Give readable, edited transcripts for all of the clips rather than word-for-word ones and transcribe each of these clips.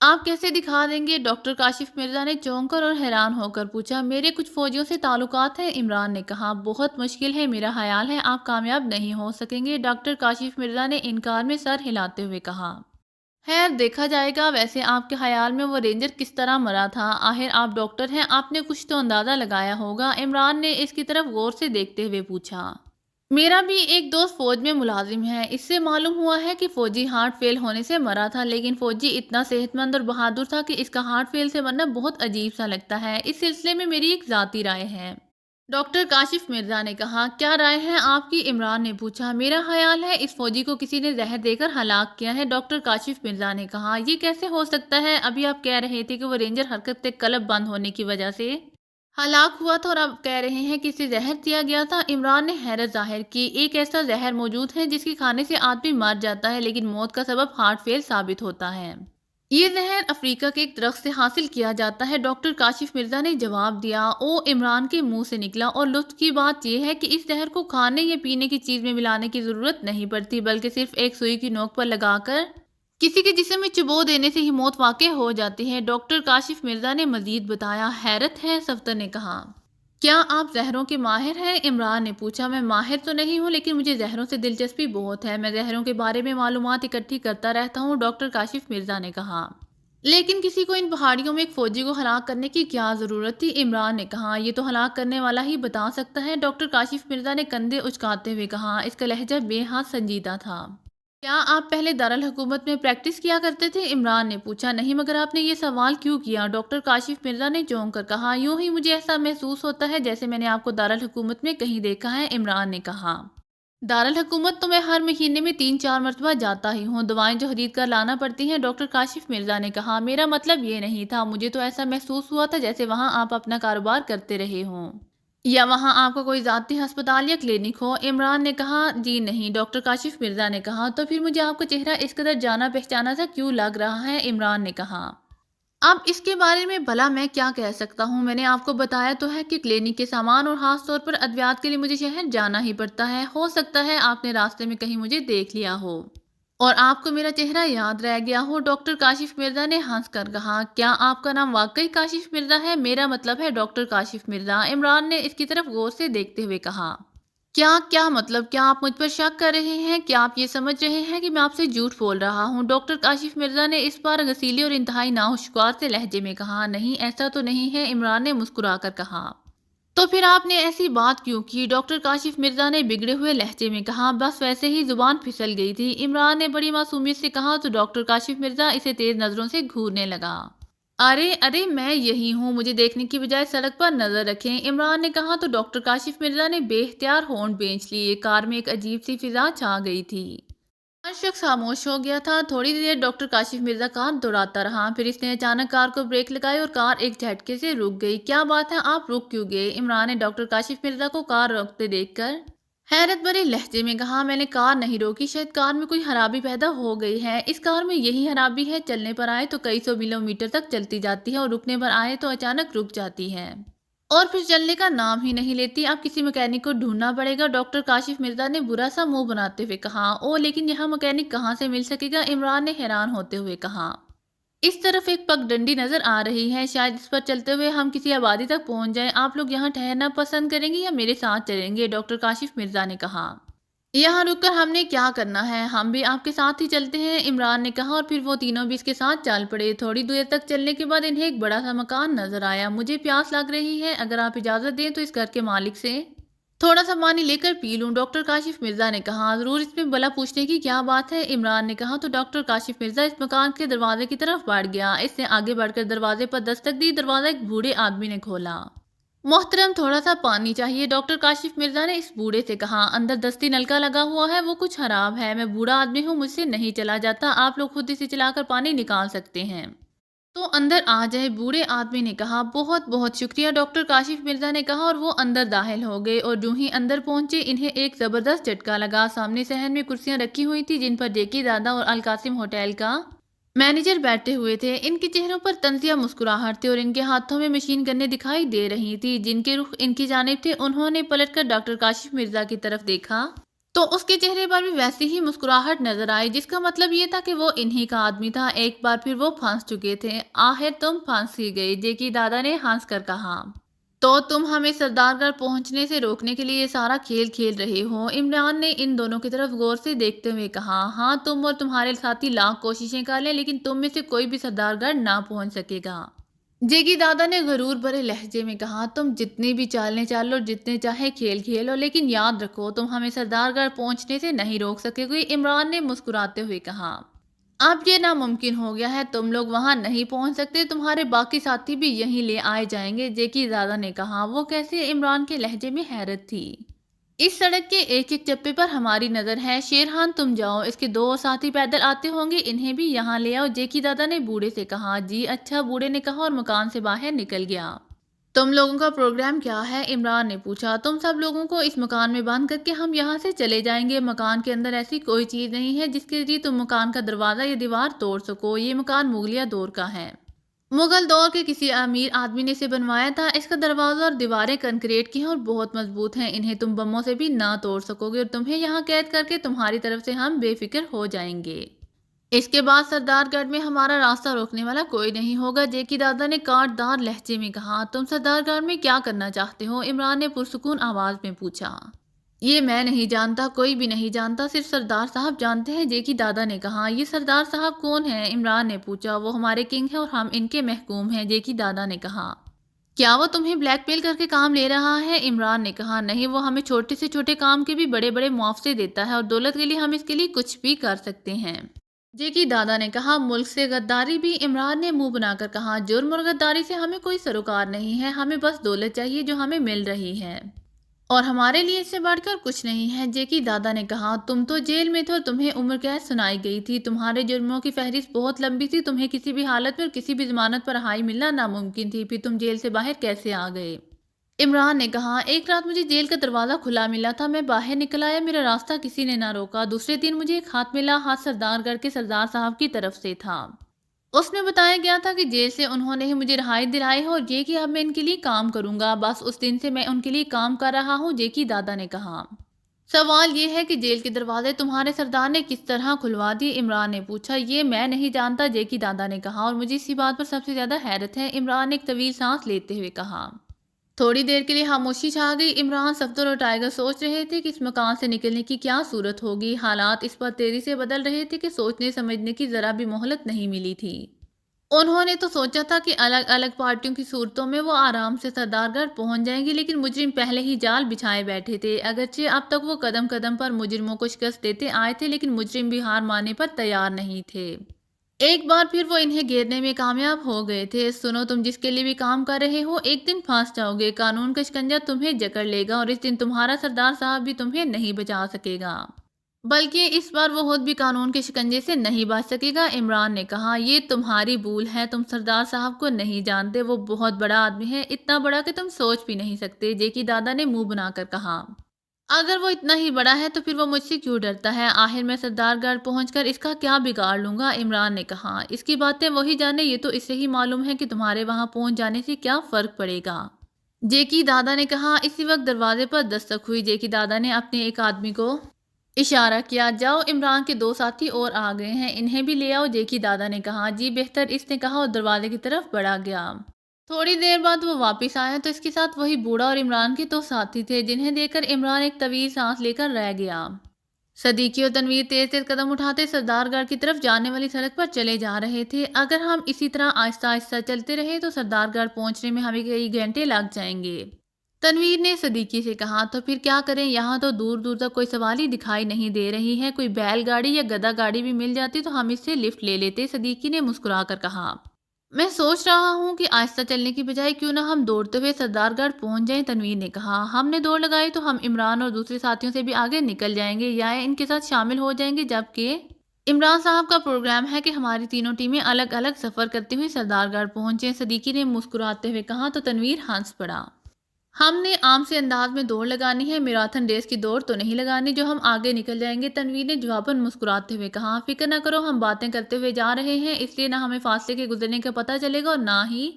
آپ کیسے دکھا دیں گے؟ ڈاکٹر کاشف مرزا نے چونک کر اور حیران ہو کر پوچھا۔ میرے کچھ فوجیوں سے تعلقات ہیں، عمران نے کہا۔ بہت مشکل ہے، میرا خیال ہے آپ کامیاب نہیں ہو سکیں گے، ڈاکٹر کاشف مرزا نے انکار میں سر ہلاتے ہوئے کہا۔ خیر دیکھا جائے گا، ویسے آپ کے خیال میں وہ رینجر کس طرح مرا تھا؟ آخر آپ ڈاکٹر ہیں، آپ نے کچھ تو اندازہ لگایا ہوگا، عمران نے اس کی طرف غور سے دیکھتے ہوئے پوچھا۔ میرا بھی ایک دوست فوج میں ملازم ہے، اس سے معلوم ہوا ہے کہ فوجی ہارٹ فیل ہونے سے مرا تھا، لیکن فوجی اتنا صحت مند اور بہادر تھا کہ اس کا ہارٹ فیل سے مرنا بہت عجیب سا لگتا ہے۔ اس سلسلے میں میری ایک ذاتی رائے ہے، ڈاکٹر کاشف مرزا نے کہا۔ کیا رائے ہے آپ کی؟ عمران نے پوچھا۔ میرا خیال ہے اس فوجی کو کسی نے زہر دے کر ہلاک کیا ہے، ڈاکٹر کاشف مرزا نے کہا۔ یہ کیسے ہو سکتا ہے؟ ابھی آپ کہہ رہے تھے کہ وہ رینجر حرکت قلب بند ہونے کی وجہ سے ہلاک ہوا تھا، اور اب کہہ رہے ہیں کہ اسے زہر دیا گیا تھا۔ عمران نے حیرت ظاہر کی۔ ایک ایسا زہر موجود ہے جس کے کھانے سے آدمی مر جاتا ہے، لیکن موت کا سبب ہارٹ فیل ثابت ہوتا ہے۔ یہ زہر افریقہ کے ایک درخت سے حاصل کیا جاتا ہے، ڈاکٹر کاشف مرزا نے جواب دیا۔ او عمران کے منہ سے نکلا، اور لطف کی بات یہ ہے کہ اس زہر کو کھانے یا پینے کی چیز میں ملانے کی ضرورت نہیں پڑتی، بلکہ صرف ایک سوئی کی نوک پر لگا کر کسی کے جسم میں چبو دینے سے ہی موت واقع ہو جاتی ہے، ڈاکٹر کاشف مرزا نے مزید بتایا۔ حیرت ہے، صفدر نے کہا۔ کیا آپ زہروں کے ماہر ہیں؟ عمران نے پوچھا۔ میں ماہر تو نہیں ہوں، لیکن مجھے زہروں سے دلچسپی بہت ہے، میں زہروں کے بارے میں معلومات اکٹھی کرتا رہتا ہوں، ڈاکٹر کاشف مرزا نے کہا۔ لیکن کسی کو ان پہاڑیوں میں ایک فوجی کو ہلاک کرنے کی کیا ضرورت تھی؟ عمران نے کہا۔ یہ تو ہلاک کرنے والا ہی بتا سکتا ہے، ڈاکٹر کاشف مرزا نے کندھے اچکاتے ہوئے کہا۔ اس کا لہجہ بے حد سنجیدہ تھا۔ کیا آپ پہلے دارالحکومت میں پریکٹس کیا کرتے تھے؟ عمران نے پوچھا۔ نہیں، مگر آپ نے یہ سوال کیوں کیا؟ ڈاکٹر کاشف مرزا نے چونک کر کہا۔ یوں ہی مجھے ایسا محسوس ہوتا ہے جیسے میں نے آپ کو دارالحکومت میں کہیں دیکھا ہے، عمران نے کہا۔ دارالحکومت تو میں ہر مہینے میں 3-4 مرتبہ جاتا ہی ہوں، دوائیں جو خرید کر لانا پڑتی ہیں، ڈاکٹر کاشف مرزا نے کہا۔ میرا مطلب یہ نہیں تھا، مجھے تو ایسا محسوس ہوا تھا جیسے وہاں آپ اپنا کاروبار کرتے رہے ہوں، یا وہاں آپ کا کوئی ذاتی ہسپتال یا کلینک ہو، عمران نے کہا۔ جی نہیں، ڈاکٹر کاشف مرزا نے کہا۔ تو پھر مجھے آپ کا چہرہ اس قدر جانا پہچانا سا کیوں لگ رہا ہے؟ عمران نے کہا۔ اب اس کے بارے میں بھلا میں کیا کہہ سکتا ہوں؟ میں نے آپ کو بتایا تو ہے کہ کلینک کے سامان اور خاص طور پر ادویات کے لیے مجھے شہر جانا ہی پڑتا ہے۔ ہو سکتا ہے آپ نے راستے میں کہیں مجھے دیکھ لیا ہو اور آپ کو میرا چہرہ یاد رہ گیا ہو، ڈاکٹر کاشف مرزا نے ہنس کر کہا۔ کیا آپ کا نام واقعی کاشف مرزا ہے؟ میرا مطلب ہے ڈاکٹر کاشف مرزا، عمران نے اس کی طرف غور سے دیکھتے ہوئے کہا۔ کیا مطلب؟ کیا آپ مجھ پر شک کر رہے ہیں؟ کیا آپ یہ سمجھ رہے ہیں کہ میں آپ سے جھوٹ بول رہا ہوں؟ ڈاکٹر کاشف مرزا نے اس بار غسیلے اور انتہائی ناخوشگوار سے لہجے میں کہا۔ نہیں، ایسا تو نہیں ہے، عمران نے مسکرا کر کہا۔ تو پھر آپ نے ایسی بات کیوں کی؟ ڈاکٹر کاشف مرزا نے بگڑے ہوئے لہجے میں کہا۔ بس ویسے ہی زبان پھسل گئی تھی، عمران نے بڑی معصومیت سے کہا، تو ڈاکٹر کاشف مرزا اسے تیز نظروں سے گھورنے لگا۔ ارے میں یہی ہوں، مجھے دیکھنے کی بجائے سڑک پر نظر رکھیں، عمران نے کہا، تو ڈاکٹر کاشف مرزا نے بے اختیار ہونٹ بھینچ لیے۔ کار میں ایک عجیب سی فضا چھا گئی تھی، ہر شخص خاموش ہو گیا تھا۔ تھوڑی دیر ڈاکٹر کاشف مرزا کار دوڑاتا رہا، پھر اس نے اچانک کار کو بریک لگائی اور کار ایک جھٹکے سے رک گئی۔ کیا بات ہے، آپ رک کیوں گئے؟ عمران نے ڈاکٹر کاشف مرزا کو کار روکتے دیکھ کر حیرت بھرے لہجے میں کہا۔ میں نے کار نہیں روکی، شاید کار میں کوئی خرابی پیدا ہو گئی ہے۔ اس کار میں یہی خرابی ہے، چلنے پر آئے تو کئی سو کلومیٹر تک چلتی جاتی ہے، اور رکنے پر آئے تو اچانک رک جاتی ہے، اور پھر چلنے کا نام ہی نہیں لیتی۔ اب کسی مکینک کو ڈھونڈنا پڑے گا، ڈاکٹر کاشف مرزا نے برا سا منہ بناتے ہوئے کہا۔ او لیکن یہاں مکینک کہاں سے مل سکے گا؟ عمران نے حیران ہوتے ہوئے کہا۔ اس طرف ایک پگ ڈنڈی نظر آ رہی ہے، شاید اس پر چلتے ہوئے ہم کسی آبادی تک پہنچ جائیں۔ آپ لوگ یہاں ٹھہرنا پسند کریں گے یا میرے ساتھ چلیں گے؟ ڈاکٹر کاشف مرزا نے کہا۔ یہاں رک کر ہم نے کیا کرنا ہے؟ ہم بھی آپ کے ساتھ ہی چلتے ہیں، عمران نے کہا، اور پھر وہ تینوں بھی اس کے ساتھ چل پڑے۔ تھوڑی دیر تک چلنے کے بعد انہیں ایک بڑا سا مکان نظر آیا۔ مجھے پیاس لگ رہی ہے، اگر آپ اجازت دیں تو اس گھر کے مالک سے تھوڑا سا پانی لے کر پی لوں، ڈاکٹر کاشف مرزا نے کہا۔ ضرور، اس میں بلا پوچھنے کی کیا بات ہے؟ عمران نے کہا۔ تو ڈاکٹر کاشف مرزا اس مکان کے دروازے کی طرف بڑھ گیا۔ اس نے آگے بڑھ کر دروازے پر دستک دی، دروازہ ایک بوڑھے آدمی نے کھولا۔ محترم، تھوڑا سا پانی چاہیے، ڈاکٹر کاشف مرزا نے اس بوڑھے سے کہا۔ اندر دستی نلکا لگا ہوا ہے، وہ کچھ خراب ہے، میں بوڑھا آدمی ہوں، مجھ سے نہیں چلا جاتا، آپ لوگ خود اسے چلا کر پانی نکال سکتے ہیں۔ تو اندر آ جائے، بوڑھے آدمی نے کہا۔ بہت بہت شکریہ، ڈاکٹر کاشف مرزا نے کہا، اور وہ اندر داخل ہو گئے، اور جو ہی اندر پہنچے انہیں ایک زبردست جھٹکا لگا۔ سامنے صحن میں کرسیاں رکھی ہوئی تھی جن پر جیکی زادہ اور القاسم ہوٹل کا مینیجر بیٹھے ہوئے تھے۔ ان کے چہروں پر طنزیہ مسکراہٹ تھی، اور ان کے ہاتھوں میں مشین گنیں دکھائی دے رہی تھی جن کے رخ ان کی جانب تھے۔ انہوں نے پلٹ کر ڈاکٹر کاشف مرزا کی طرف دیکھا۔ تو اس کے چہرے پر بھی ویسی ہی مسکراہٹ نظر آئی، جس کا مطلب یہ تھا کہ وہ انہی کا آدمی تھا۔ ایک بار پھر وہ پھنس چکے تھے۔ آخر تم پھنس ہی گئی، جیکی دادا نے ہنس کر کہا۔ تو تم ہمیں سردار گڑھ پہنچنے سے روکنے کے لیے یہ سارا کھیل کھیل رہے ہو؟ عمران نے ان دونوں کی طرف غور سے دیکھتے ہوئے کہا۔ ہاں، تم اور تمہارے ساتھی لاکھ کوششیں کر لیں، لیکن تم میں سے کوئی بھی سردار گڑھ نہ پہنچ سکے گا۔ جیکی دادا نے غرور بھرے لہجے میں کہا۔ تم جتنی بھی چالیں چالو، جتنے چاہے کھیل کھیلو، لیکن یاد رکھو تم ہمیں سردار گڑھ پہنچنے سے نہیں روک سکے گی، عمران نے مسکراتے ہوئے کہا۔ اب یہ ناممکن ہو گیا ہے، تم لوگ وہاں نہیں پہنچ سکتے، تمہارے باقی ساتھی بھی یہیں لے آئے جائیں گے، جیکی دادا نے کہا۔ وہ کیسے؟ عمران کے لہجے میں حیرت تھی۔ اس سڑک کے ایک ایک چپے پر ہماری نظر ہے۔ شیرخان تم جاؤ، اس کے دو اور ساتھی پیدل آتے ہوں گے، انہیں بھی یہاں لے آؤ، جیکی دادا نے بوڑھے سے کہا۔ جی اچھا، بوڑھے نے کہا اور مکان سے باہر نکل گیا۔ تم لوگوں کا پروگرام کیا ہے؟ عمران نے پوچھا۔ تم سب لوگوں کو اس مکان میں بند کر کے ہم یہاں سے چلے جائیں گے۔ مکان کے اندر ایسی کوئی چیز نہیں ہے جس کے ذریعے تم مکان کا دروازہ یا دیوار توڑ سکو۔ یہ مکان مغلیہ دور کا ہے۔ مغل دور کے کسی امیر آدمی نے اسے بنوایا تھا۔ اس کا دروازہ اور دیواریں کنکریٹ کی ہیں اور بہت مضبوط ہیں، انہیں تم بموں سے بھی نہ توڑ سکو گے، اور تمہیں یہاں قید کر کے تمہاری طرف سے ہم بے فکر ہو جائیں گے۔ اس کے بعد سردار گڑھ میں ہمارا راستہ روکنے والا کوئی نہیں ہوگا، جیکی دادا نے کاٹ دار لہجے میں کہا۔ تم سردار گڑھ میں کیا کرنا چاہتے ہو؟ عمران نے پرسکون آواز میں پوچھا۔ یہ میں نہیں جانتا، کوئی بھی نہیں جانتا، صرف سردار صاحب جانتے ہیں، جیکی دادا نے کہا۔ یہ سردار صاحب کون ہیں؟ عمران نے پوچھا۔ وہ ہمارے کنگ ہیں اور ہم ان کے محکوم ہیں، جیکی دادا نے کہا۔ کیا وہ تمہیں بلیک میل کر کے کام لے رہا ہے؟ عمران نے کہا۔ نہیں، وہ ہمیں چھوٹے سے چھوٹے کام کے بھی بڑے بڑے معاوضے دیتا ہے، اور دولت کے لیے ہم اس کے لیے کچھ بھی کر سکتے ہیں، جیکی دادا نے کہا۔ ملک سے غداری بھی؟ عمران نے منہ بنا کر کہا۔ جرم اور غداری سے ہمیں کوئی سروکار نہیں ہے، ہمیں بس دولت چاہیے جو ہمیں مل رہی ہے، اور ہمارے لیے اس سے بڑھ کر کچھ نہیں ہے، جیکی دادا نے کہا۔ تم تو جیل میں تھے اور تمہیں عمر قید سنائی گئی تھی، تمہارے جرموں کی فہرست بہت لمبی تھی، تمہیں کسی بھی حالت میں اور کسی بھی ضمانت پر رہائی ملنا ناممکن تھی، پھر تم جیل سے باہر کیسے آ گئے؟ عمران نے کہا۔ ایک رات مجھے جیل کا دروازہ کھلا ملا تھا، میں باہر نکل آیا، میرا راستہ کسی نے نہ روکا۔ دوسرے دن مجھے ایک خط ملا، ہاتھ سردار گڑھ کے سردار صاحب کی طرف سے تھا۔ اس میں بتایا گیا تھا کہ جیل سے انہوں نے ہی مجھے رہائی دلائی ہے، اور یہ کہ اب میں ان کے لیے کام کروں گا۔ بس اس دن سے میں ان کے لیے کام کر رہا ہوں، جیکی دادا نے کہا۔ سوال یہ ہے کہ جیل کے دروازے تمہارے سردار نے کس طرح کھلوا دیے؟ عمران نے پوچھا۔ یہ میں نہیں جانتا، جیکی دادا نے کہا، اور مجھے اسی بات پر سب سے زیادہ حیرت ہے، عمران نے ایک طویل سانس لیتے ہوئے کہا۔ تھوڑی دیر کے لیے خاموشی چھا گئی۔ عمران، صفدر اور ٹائیگر سوچ رہے تھے کہ اس مکان سے نکلنے کی کیا صورت ہوگی۔ حالات اس پر تیزی سے بدل رہے تھے کہ سوچنے سمجھنے کی ذرا بھی مہلت نہیں ملی تھی۔ انہوں نے تو سوچا تھا کہ الگ الگ پارٹیوں کی صورتوں میں وہ آرام سے سردار گڑھ پہنچ جائیں گے، لیکن مجرم پہلے ہی جال بچھائے بیٹھے تھے۔ اگرچہ اب تک وہ قدم قدم پر مجرموں کو شکست دیتے آئے تھے، لیکن مجرم بھی ہار ماننے پر تیار نہیں تھے۔ ایک بار پھر وہ انہیں گھیرنے میں کامیاب ہو گئے تھے۔ سنو، تم جس کے لیے بھی کام کر رہے ہو، ایک دن پھنس جاؤ گے، قانون کا شکنجہ تمہیں جکڑ لے گا، اور اس دن تمہارا سردار صاحب بھی تمہیں نہیں بچا سکے گا، بلکہ اس بار وہ خود بھی قانون کے شکنجے سے نہیں بچ سکے گا۔ عمران نے کہا۔ یہ تمہاری بھول ہے، تم سردار صاحب کو نہیں جانتے، وہ بہت بڑا آدمی ہے، اتنا بڑا کہ تم سوچ بھی نہیں سکتے، جیکی دادا نے منہ بنا کر کہا۔ اگر وہ اتنا ہی بڑا ہے تو پھر وہ مجھ سے کیوں ڈرتا ہے؟ آخر میں سردار گڑھ پہنچ کر اس کا کیا بگاڑ لوں گا؟ عمران نے کہا۔ اس کی باتیں وہی جانے، یہ تو اس سے ہی معلوم ہے کہ تمہارے وہاں پہنچ جانے سے کیا فرق پڑے گا، جیکی دادا نے کہا۔ اسی وقت دروازے پر دستک ہوئی، جیکی دادا نے اپنے ایک آدمی کو اشارہ کیا۔ جاؤ، عمران کے دو ساتھی اور آ گئے ہیں، انہیں بھی لے آؤ، جیکی دادا نے کہا۔ جی بہتر، اس نے کہا اور دروازے کی طرف بڑھا گیا۔ تھوڑی دیر بعد وہ واپس آیا تو اس کے ساتھ وہی بوڑھا اور عمران کے دو ساتھی تھے، جنہیں دیکھ کر عمران ایک طویل سانس لے کر رہ گیا۔ صدیقی اور تنویر تیز تیز قدم اٹھاتے سردار گڑھ کی طرف جانے والی سڑک پر چلے جا رہے تھے۔ اگر ہم اسی طرح آہستہ آہستہ چلتے رہے تو سردار گڑھ پہنچنے میں ہمیں کئی گھنٹے لگ جائیں گے، تنویر نے صدیقی سے کہا۔ تو پھر کیا کریں؟ یہاں تو دور دور تک کوئی سواری دکھائی نہیں دے رہی ہے، کوئی بیل گاڑی یا گدا گاڑی بھی مل جاتی تو ہم اس سے لفٹ لے لیتے، صدیقی نے مسکرا کر کہا۔ میں سوچ رہا ہوں کہ آہستہ چلنے کی بجائے کیوں نہ ہم دوڑتے ہوئے سردار گڑھ پہنچ جائیں، تنویر نے کہا۔ ہم نے دوڑ لگائی تو ہم عمران اور دوسرے ساتھیوں سے بھی آگے نکل جائیں گے یا ان کے ساتھ شامل ہو جائیں گے، جبکہ عمران صاحب کا پروگرام ہے کہ ہماری تینوں ٹیمیں الگ الگ سفر کرتے ہوئے سردار گڑھ پہنچیں، صدیقی نے مسکراتے ہوئے کہا۔ تو تنویر ہنس پڑا۔ ہم نے عام سے انداز میں دوڑ لگانی ہے، میراتھن ریس کی دوڑ تو نہیں لگانی جو ہم آگے نکل جائیں گے، تنویر نے جواباً مسکراتے ہوئے کہا۔ فکر نہ کرو، ہم باتیں کرتے ہوئے جا رہے ہیں، اس لیے نہ ہمیں فاصلے کے گزرنے کا پتہ چلے گا اور نہ ہی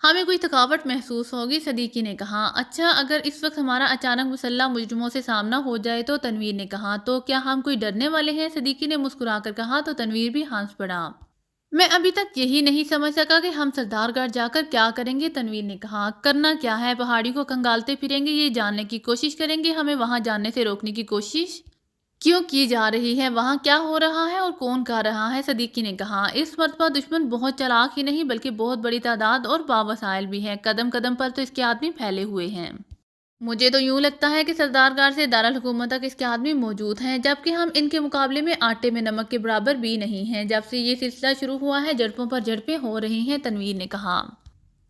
ہمیں کوئی تھکاوٹ محسوس ہوگی، صدیقی نے کہا۔ اچھا، اگر اس وقت ہمارا اچانک مسلح مجرموں سے سامنا ہو جائے تو؟ تنویر نے کہا۔ تو کیا ہم کوئی ڈرنے والے ہیں؟ صدیقی نے مسکرا کر کہا تو تنویر بھی ہنس پڑا۔ میں ابھی تک یہی نہیں سمجھ سکا کہ ہم سردار گڑھ جا کر کیا کریں گے، تنویر نے کہا۔ کرنا کیا ہے، پہاڑی کو کنگالتے پھریں گے، یہ جاننے کی کوشش کریں گے ہمیں وہاں جانے سے روکنے کی کوشش کیوں کی جا رہی ہے، وہاں کیا ہو رہا ہے اور کون کر رہا ہے، صدیقی نے کہا۔ اس مرتبہ دشمن بہت چالاک ہی نہیں بلکہ بہت بڑی تعداد اور باوسائل بھی ہے، قدم قدم پر تو اس کے آدمی پھیلے ہوئے ہیں۔ مجھے تو یوں لگتا ہے کہ سردار گڑھ سے دارالحکومت تک اس کے آدمی موجود ہیں، جبکہ ہم ان کے مقابلے میں آٹے میں نمک کے برابر بھی نہیں ہیں۔ جب سے یہ سلسلہ شروع ہوا ہے جھڑپوں پر جھڑپیں ہو رہی ہیں، تنویر نے کہا۔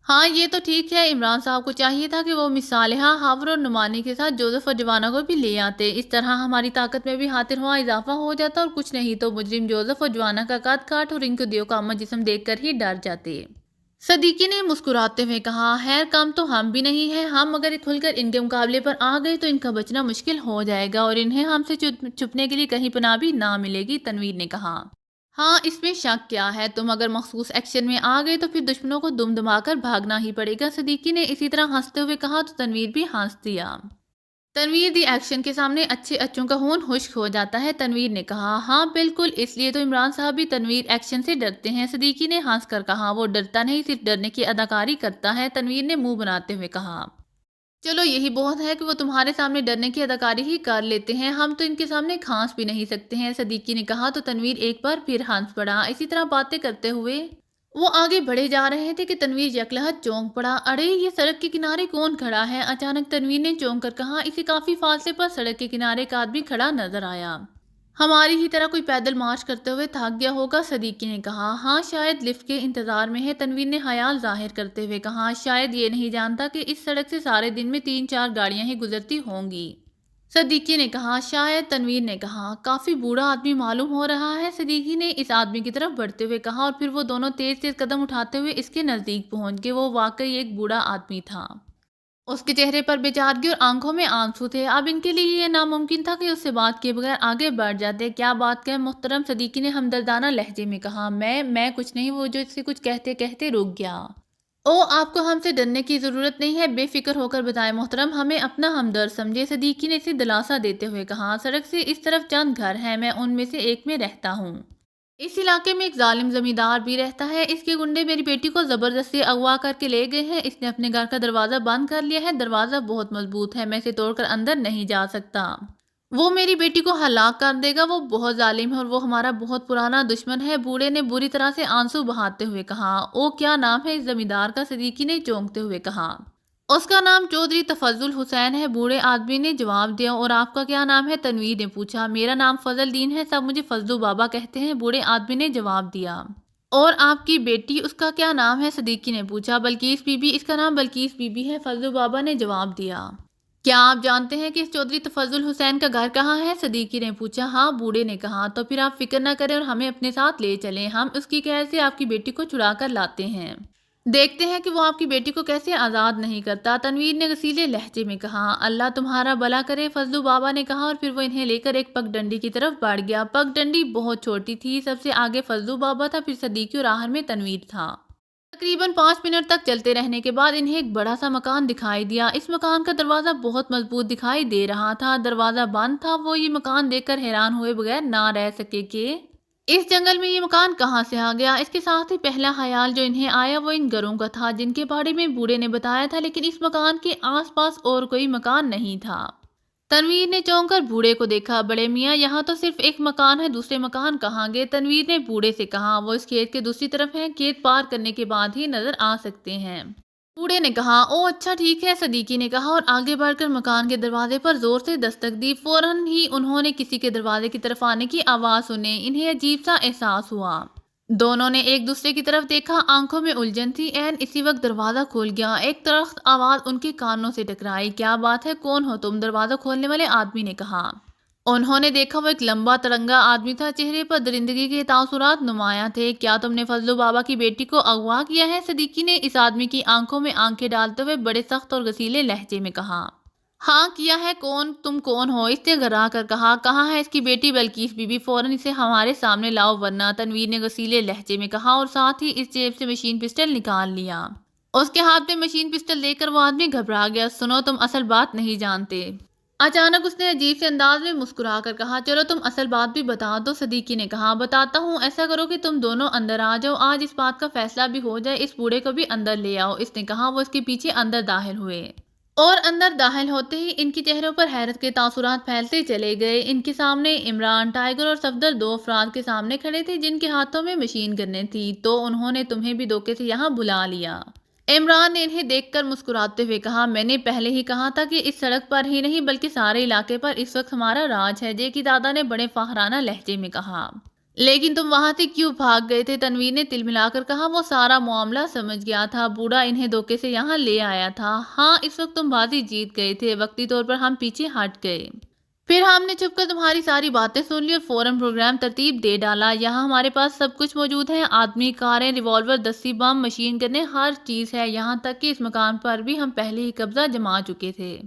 ہاں یہ تو ٹھیک ہے، عمران صاحب کو چاہیے تھا کہ وہ مس صالحہ، ہاور اور نعمانی کے ساتھ جوزف اور جوانا کو بھی لے آتے، اس طرح ہماری طاقت میں بھی ہاتھ رواں اضافہ ہو جاتا، اور کچھ نہیں تو مجرم جوزف اور جوانا کا قد کاٹ اور ان کو دیو کا جسم دیکھ کر ہی ڈر جاتے۔ صدیقی نے مسکراتے ہوئے کہا۔ خیر کم تو ہم بھی نہیں ہیں، ہم اگر کھل کر ان کے مقابلے پر آ گئے تو ان کا بچنا مشکل ہو جائے گا اور انہیں ہم سے چھپنے کے لیے کہیں پناہ بھی نہ ملے گی، تنویر نے کہا۔ ہاں اس میں شک کیا ہے، تم اگر مخصوص ایکشن میں آ گئے تو پھر دشمنوں کو دم دما کر بھاگنا ہی پڑے گا، صدیقی نے اسی طرح ہنستے ہوئے کہا تو تنویر بھی ہنس دیا۔ تنویر دی ایکشن کے سامنے اچھے اچوں کا خون خشک ہو جاتا ہے، تنویر نے کہا۔ ہاں بالکل، اس لیے تو عمران صاحب بھی تنویر ایکشن سے ڈرتے ہیں، صدیقی نے ہنس کر کہا۔ وہ ڈرتا نہیں، صرف ڈرنے کی اداکاری کرتا ہے، تنویر نے منہ بناتے ہوئے کہا۔ چلو یہی بہت ہے کہ وہ تمہارے سامنے ڈرنے کی اداکاری ہی کر لیتے ہیں، ہم تو ان کے سامنے کھانس بھی نہیں سکتے ہیں، صدیقی نے کہا تو تنویر ایک بار پھر ہنس پڑا۔ اسی طرح باتیں کرتے ہوئے وہ آگے بڑھے جا رہے تھے کہ تنویر یکلہت چونک پڑا۔ اڑے یہ سڑک کے کنارے کون کھڑا ہے، اچانک تنویر نے چونک کر کہا۔ اسے کافی فاصلے پر سڑک کے کنارے ایک آدمی کھڑا نظر آیا۔ ہماری ہی طرح کوئی پیدل مارچ کرتے ہوئے تھک گیا ہوگا، صدیقی نے کہا۔ ہاں شاید لفٹ کے انتظار میں ہے، تنویر نے خیال ظاہر کرتے ہوئے کہا۔ شاید یہ نہیں جانتا کہ اس سڑک سے سارے دن میں 3-4 گاڑیاں ہی گزرتی ہوں گی، صدیقی نے کہا۔ شاید، تنویر نے کہا۔ کافی بوڑھا آدمی معلوم ہو رہا ہے، صدیقی نے اس آدمی کی طرف بڑھتے ہوئے کہا، اور پھر وہ دونوں تیز تیز قدم اٹھاتے ہوئے اس کے نزدیک پہنچ گئے۔ وہ واقعی ایک بوڑھا آدمی تھا، اس کے چہرے پر بے چارگی اور آنکھوں میں آنسو تھے۔ اب ان کے لیے یہ ناممکن تھا کہ اس سے بات کیے بغیر آگے بڑھ جاتے۔ کیا بات کہے محترم، صدیقی نے ہمدردانہ لہجے میں کہا۔ میں کچھ نہیں، وہ جو اس سے کچھ کہتے کہتے رک گیا۔ او آپ کو ہم سے ڈرنے کی ضرورت نہیں ہے، بے فکر ہو کر بتائیں محترم، ہمیں اپنا ہمدرد سمجھے، صدیقی نے اسے دلاسا دیتے ہوئے کہا۔ سڑک سے اس طرف چند گھر ہیں، میں ان میں سے ایک میں رہتا ہوں۔ اس علاقے میں ایک ظالم زمیندار بھی رہتا ہے، اس کے گنڈے میری بیٹی کو زبردستی اغوا کر کے لے گئے ہیں، اس نے اپنے گھر کا دروازہ بند کر لیا ہے، دروازہ بہت مضبوط ہے، میں اسے توڑ کر اندر نہیں جا سکتا۔ وہ میری بیٹی کو ہلاک کر دے گا، وہ بہت ظالم ہے اور وہ ہمارا بہت پرانا دشمن ہے، بوڑھے نے بری طرح سے آنسو بہاتے ہوئے کہا۔ او کیا نام ہے اس زمیندار کا، صدیقی نے چونکتے ہوئے کہا۔ اس کا نام چودھری تفضل حسین ہے، بوڑھے آدمی نے جواب دیا۔ اور آپ کا کیا نام ہے، تنویر نے پوچھا۔ میرا نام فضل دین ہے، سب مجھے فضلو بابا کہتے ہیں، بوڑھے آدمی نے جواب دیا۔ اور آپ کی بیٹی، اس کا کیا نام ہے، صدیقی نے پوچھا۔ بلقیس بی بی، اس کا نام بلقیس بی بی ہے، فضلو بابا نے جواب دیا۔ کیا آپ جانتے ہیں کہ اس چودھری تفضل حسین کا گھر کہاں ہے، صدیقی نے پوچھا۔ ہاں، بوڑھے نے کہا۔ تو پھر آپ فکر نہ کریں اور ہمیں اپنے ساتھ لے چلیں، ہم اس کی قید سے آپ کی بیٹی کو چھڑا کر لاتے ہیں، دیکھتے ہیں کہ وہ آپ کی بیٹی کو کیسے آزاد نہیں کرتا، تنویر نے غصیلے لہجے میں کہا۔ اللہ تمہارا بھلا کرے، فضلو بابا نے کہا، اور پھر وہ انہیں لے کر ایک پگ ڈنڈی کی طرف بڑھ گیا۔ پگ ڈنڈی بہت چھوٹی تھی، سب سے آگے فضلو بابا تھا، پھر صدیقی اور آخر میں تنویر تھا۔ تقریباً 5 منٹ تک چلتے رہنے کے بعد انہیں ایک بڑا سا مکان دکھائی دیا، اس مکان کا دروازہ بہت مضبوط دکھائی دے رہا تھا، دروازہ بند تھا۔ وہ یہ مکان دیکھ کر حیران ہوئے بغیر نہ رہ سکے کہ اس جنگل میں یہ مکان کہاں سے آ گیا۔ اس کے ساتھ ہی پہلا خیال جو انہیں آیا وہ ان گھروں کا تھا جن کے بارے میں بوڑھے نے بتایا تھا، لیکن اس مکان کے آس پاس اور کوئی مکان نہیں تھا۔ تنویر نے چونک کر بوڑھے کو دیکھا۔ بڑے میاں، یہاں تو صرف ایک مکان ہے، دوسرے مکان کہاں گئے، تنویر نے بوڑھے سے کہا۔ وہ اس کھیت کے دوسری طرف ہیں، کھیت پار کرنے کے بعد ہی نظر آ سکتے ہیں، بوڑھے نے کہا۔ او اچھا ٹھیک ہے، صدیقی نے کہا اور آگے بڑھ کر مکان کے دروازے پر زور سے دستک دی۔ فوراً ہی انہوں نے کسی کے دروازے کی طرف آنے کی آواز سنی، انہیں عجیب سا احساس ہوا۔ دونوں نے ایک دوسرے کی طرف دیکھا، آنکھوں میں الجھن تھی۔ عین اسی وقت دروازہ کھل گیا، ایک ترخت آواز ان کے کانوں سے ٹکرائی۔ کیا بات ہے، کون ہو تم، دروازہ کھولنے والے آدمی نے کہا۔ انہوں نے دیکھا وہ ایک لمبا ترنگا آدمی تھا، چہرے پر درندگی کے تاثرات نمایاں تھے۔ کیا تم نے فضلو بابا کی بیٹی کو اغوا کیا ہے، صدیقی نے اس آدمی کی آنکھوں میں آنکھیں ڈالتے ہوئے بڑے سخت اور غصیلے لہجے میں کہا۔ ہاں کیا ہے، تم کون ہو، اس نے گھرا کر کہا۔ کہاں ہے اس کی بیٹی بلقیس بی بی، فوراً اسے ہمارے سامنے لاؤ ورنہ، تنویر نے غصیلے لہجے میں کہا اور ساتھ ہی اس جیب سے مشین پسٹل نکال لیا۔ اس کے ہاتھ میں مشین پسٹل دے کر وہ آدمی گھبرا گیا۔ سنو، تم اصل بات نہیں جانتے۔ اچانک اس نے عجیب سے انداز میں مسکرا کر کہا، چلو تم اصل بات بھی بتا دو۔ صدیقی نے کہا، بتاتا ہوں، ایسا کرو کہ تم دونوں اندر آ جاؤ، آج اس بات کا فیصلہ بھی ہو جائے، اس بوڑھے کو بھی اندر لے آؤ۔ اس نے کہا۔ وہ اس کے پیچھے اندر داخل ہوئے اور اندر داخل ہوتے ہی ان کے چہروں پر حیرت کے تاثرات پھیلتے چلے گئے۔ ان کے سامنے عمران، ٹائیگر اور صفدر دو افراد کے سامنے کھڑے تھے جن کے ہاتھوں میں مشین گنیں تھی۔ تو انہوں نے تمہیں بھی دھوکے سے یہاں بلا لیا؟ عمران نے انہیں دیکھ کر مسکراتے ہوئے کہا، میں نے پہلے ہی کہا تھا کہ اس سڑک پر ہی نہیں بلکہ سارے علاقے پر اس وقت ہمارا راج ہے، جے کی دادا نے بڑے فخرانہ لہجے میں کہا۔ لیکن تم وہاں سے کیوں بھاگ گئے تھے؟ تنویر نے تل ملا کر کہا، وہ سارا معاملہ سمجھ گیا تھا، بوڑھا انہیں دھوکے سے یہاں لے آیا تھا۔ ہاں، اس وقت تم بازی جیت گئے تھے، وقتی طور پر ہم پیچھے ہٹ گئے، پھر ہم نے چھپ کر تمہاری ساری باتیں سن لی اور فوراً پروگرام ترتیب دے ڈالا۔ یہاں ہمارے پاس سب کچھ موجود ہے، آدمی، کاریں، ریوالور، دستی بم، مشین گنیں، ہر چیز ہے، یہاں تک کہ اس مکان پر بھی ہم پہلے ہی قبضہ جما چکے تھے۔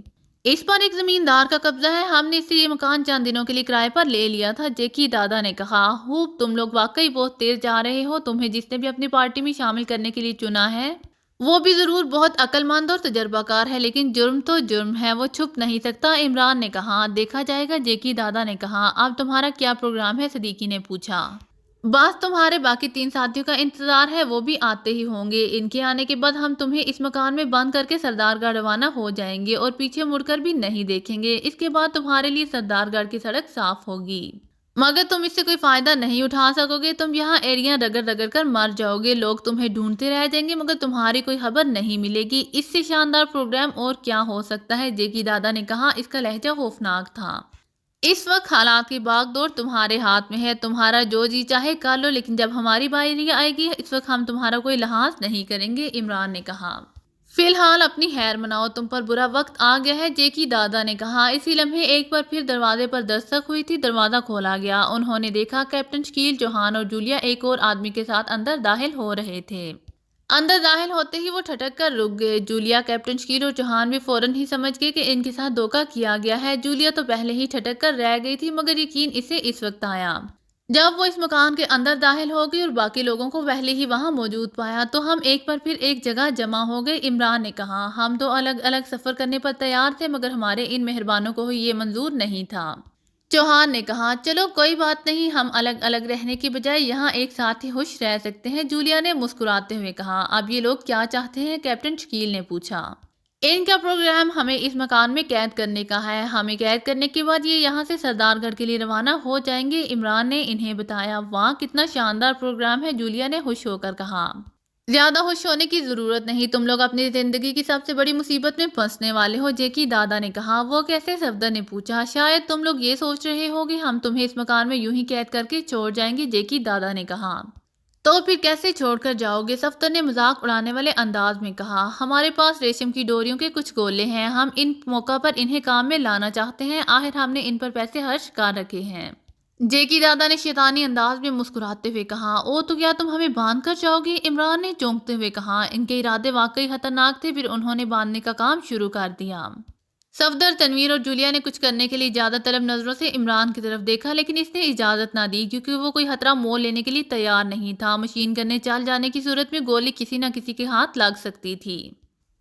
اس پر ایک زمیندار کا قبضہ ہے، ہم نے اس سے یہ مکان چند دنوں کے لیے کرائے پر لے لیا تھا۔ جیکی دادا نے کہا، ہوپ، تم لوگ واقعی بہت تیز جا رہے ہو، تمہیں جس نے بھی اپنی پارٹی میں شامل کرنے کے لیے چنا ہے وہ بھی ضرور بہت عقل مند اور تجربہ کار ہے، لیکن جرم تو جرم ہے، وہ چھپ نہیں سکتا۔ عمران نے کہا، دیکھا جائے گا۔ جیکی دادا نے کہا، اب تمہارا کیا پروگرام ہے؟ صدیقی نے پوچھا۔ بس تمہارے باقی 3 ساتھیوں کا انتظار ہے، وہ بھی آتے ہی ہوں گے، ان کے آنے کے بعد ہم تمہیں اس مکان میں بند کر کے سردار گڑھ روانہ ہو جائیں گے اور پیچھے مڑ کر بھی نہیں دیکھیں گے۔ اس کے بعد تمہارے لیے سردار گڑھ کی سڑک صاف ہوگی، مگر تم اس سے کوئی فائدہ نہیں اٹھا سکو گے، تم یہاں ایریاں رگڑ رگڑ کر مر جاؤ گے، لوگ تمہیں ڈھونڈتے رہ جائیں گے مگر تمہاری کوئی خبر نہیں ملے گی۔ اس سے شاندار پروگرام اور کیا ہو سکتا ہے؟ جیکی دادا نے کہا، اس کا لہجہ خوفناک تھا۔ اس وقت حالات کی باغ دوڑ تمہارے ہاتھ میں ہے، تمہارا جو جی چاہے کر لو، لیکن جب ہماری باری آئے گی اس وقت ہم تمہارا کوئی لحاظ نہیں کریں گے۔ عمران نے کہا، فی الحال اپنی خیر مناؤ، تم پر برا وقت آ گیا ہے۔ جیکی دادا نے کہا۔ اسی لمحے ایک بار پھر دروازے پر دستک ہوئی تھی، دروازہ کھولا گیا، انہوں نے دیکھا کیپٹن شکیل چوہان اور جولیا ایک اور آدمی کے ساتھ اندر داخل ہو رہے تھے۔ اندر داخل ہوتے ہی وہ ٹھٹک کر رک گئے۔ جولیا، کیپٹن شکیل اور چوہان بھی فوراً ہی سمجھ گئے کہ ان کے ساتھ دھوکہ کیا گیا ہے۔ جولیا تو پہلے ہی ٹھٹک کر رہ گئی تھی مگر یقین اسے اس وقت آیا جب وہ اس مکان کے اندر داخل ہو گئی اور باقی لوگوں کو پہلے ہی وہاں موجود پایا تو ہم ایک بار پھر ایک جگہ جمع ہو گئے۔ عمران نے کہا، ہم تو الگ الگ سفر کرنے پر تیار تھے مگر ہمارے ان مہربانوں کو یہ منظور نہیں تھا۔ چوہان نے کہا، چلو کوئی بات نہیں، ہم الگ الگ رہنے کی بجائے یہاں ایک ساتھ ہی خوش رہ سکتے ہیں۔ جولیا نے مسکراتے ہوئے کہا، اب یہ لوگ کیا چاہتے ہیں؟ کیپٹن شکیل نے پوچھا۔ ان کا پروگرام ہمیں اس مکان میں قید کرنے کا ہے، ہمیں قید کرنے کے بعد یہ یہاں سے سردار گڑھ کے لیے روانہ ہو جائیں گے۔ عمران نے انہیں بتایا۔ واہ، کتنا شاندار پروگرام ہے، جولیا نے خوش ہو کر کہا۔ زیادہ خوش ہونے کی ضرورت نہیں، تم لوگ اپنی زندگی کی سب سے بڑی مصیبت میں پھنسنے والے ہو، جیکی دادا نے کہا۔ وہ کیسے؟ صفدر نے پوچھا۔ شاید تم لوگ یہ سوچ رہے ہوگے ہم تمہیں اس مکان میں یوں ہی قید کر کے چھوڑ جائیں گے، جیکی دادا نے کہا۔ تو پھر کیسے چھوڑ کر جاؤ گے؟ صفدر نے مذاق اڑانے والے انداز میں کہا۔ ہمارے پاس ریشم کی ڈوریوں کے کچھ گولے ہیں، ہم ان موقع پر انہیں کام میں لانا چاہتے ہیں، آخر ہم نے ان پر پیسے خرچ کر رکھے ہیں، جیکی دادا نے شیطانی انداز میں مسکراتے ہوئے کہا۔ او، تو کیا تم ہمیں باندھ کر جاؤ گے؟ عمران نے چونکتے ہوئے کہا۔ ان کے ارادے واقعی خطرناک تھے، پھر انہوں نے باندھنے کا کام شروع کر دیا۔ صفدر، تنویر اور جولیا نے کچھ کرنے کے لیے اجازت طلب نظروں سے عمران کی طرف دیکھا لیکن اس نے اجازت نہ دی کیونکہ وہ کوئی خطرہ مول لینے کے لیے تیار نہیں تھا۔ مشین گنیں چل جانے کی صورت میں گولی کسی نہ کسی کے ہاتھ لگ سکتی تھی۔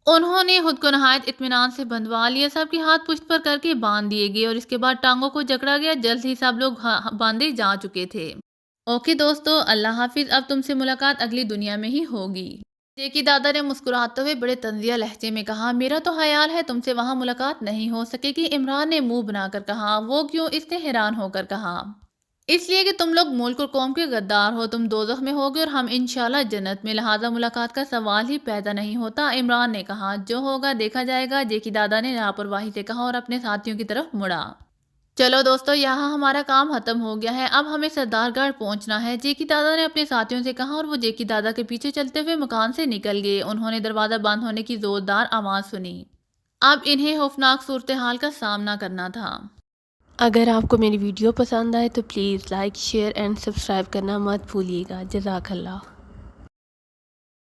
انہوں نے خود کو نہایت اطمینان سے بندھوا لیا، سب کے ہاتھ پشت پر کر کے باندھ دیے گئے اور اس کے بعد ٹانگوں کو جکڑا گیا۔ جلد ہی سب لوگ باندھے جا چکے تھے۔ اوکے دوستو، اللہ حافظ، اب تم سے ملاقات اگلی دنیا میں ہی ہوگی۔ جیکی دادا نے مسکراتے ہوئے بڑے طنزیہ لہجے میں کہا، میرا تو خیال ہے تم سے وہاں ملاقات نہیں ہو سکے گی۔ عمران نے منہ بنا کر کہا۔ وہ کیوں؟ اس نے حیران ہو کر کہا۔ اس لیے کہ تم لوگ ملک اور قوم کے غدار ہو، تم دوزخ میں ہوگے اور ہم انشاءاللہ جنت میں، لہٰذا ملاقات کا سوال ہی پیدا نہیں ہوتا۔ عمران نے کہا، جو ہوگا دیکھا جائے گا، جیکی دادا نے لاپرواہی سے کہا اور اپنے ساتھیوں کی طرف مڑا۔ چلو دوستو، یہاں ہمارا کام ختم ہو گیا ہے، اب ہمیں سردار گڑھ پہنچنا ہے، جیکی دادا نے اپنے ساتھیوں سے کہا اور وہ جیکی دادا کے پیچھے چلتے ہوئے مکان سے نکل گئے۔ انہوں نے دروازہ بند ہونے کی زوردار آواز سنی۔ اب انہیں خوفناک صورتحال کا سامنا کرنا تھا۔ اگر آپ کو میری ویڈیو پسند آئے تو please like, share and subscribe کرنا مت بھولیے گا۔ جزاک اللہ۔